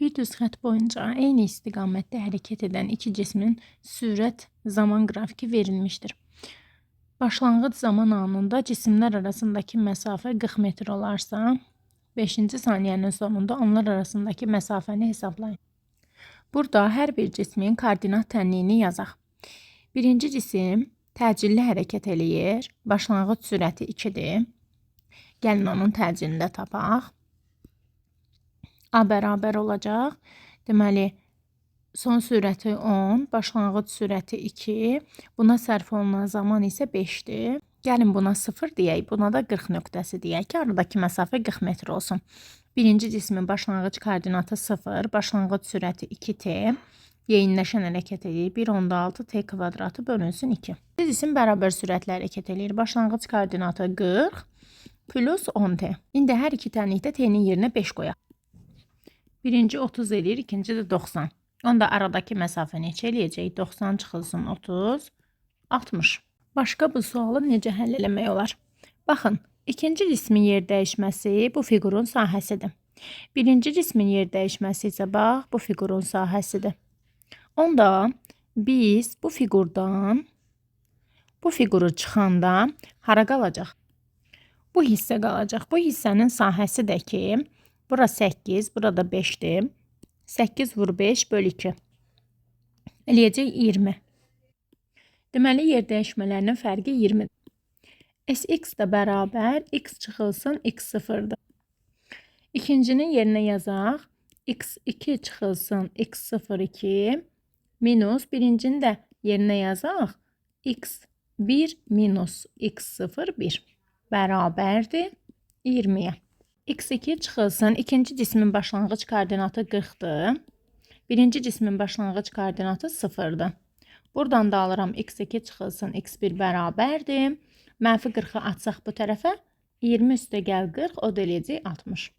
Bir düz xətt boyunca eyni istiqamətdə hərəkət edən iki cismin sürət zaman qrafiki verilmişdir. Başlanğıc zaman anında cisimlər arasındakı məsafə 40 metr olarsa, 5-ci saniyənin sonunda onlar arasındakı məsafəni hesablayın. Burada hər bir cismin koordinat tənliyini yazaq. Birinci cisim təcilli hərəkət eləyir. Başlanğıc sürəti 2-dir. Gəlin onun təcilini də tapaq. A bərabər olacaq. Deməli, son sürəti 10, başlanğıc sürəti 2, buna sərf olunan zaman isə 5-dir. Gəlin buna 0 deyək, buna da 40 nöqtəsi deyək ki, aradakı məsafə 40 metr olsun. Birinci cismin başlanğıc koordinatı 0, başlanğıc sürəti 2t, yeyinləşən hərəkət edir. 1.6 t kvadratı bölünsün 2. İkinci cisim bərabər sürətlə hərəkət edir. Başlanğıc koordinatı 40 plus 10t. İndi hər iki tənlikdə t-nin yerinə 5 qoyaq. Birinci 30 edir, ikinci də 90. Onda aradakı məsafə neçə eləyəcək? 90 çıxılsın 30, 60. Başqa bu sualı necə həll eləmək olar? Baxın, ikinci cismin yer dəyişməsi bu fiqurun sahəsidir. Birinci cismin yer dəyişməsi isə bax, bu fiqurun sahəsidir. Onda biz bu fiqurdan, bu fiquru çıxanda hara qalacaq? Bu hissə qalacaq. Bu hissənin sahəsi də ki, bura 8, burada 5-dir. 8 vur 5 bölü 2. Eləyəcək 20. Deməli, yer dəyişmələrinin fərqi 20-dir. Sx də bərabər, x çıxılsın, x 0-dır. İkincinin yerinə yazaq. x2 çıxılsın, x 0,2 minus birincini də yerinə yazaq. x1 minus x0, 1 bərabərdir 20-yə. x2 çıxılsın, ikinci cismin başlanğıc koordinatı 40-dır. Birinci cismin başlanğıc koordinatı 0-dır. Buradan da alıram x2 çıxılsın, x1 bərabərdir. Mənfi 40-ı atsaq bu tərəfə, 20 üstə gəl 40, o da eləyəcək 60.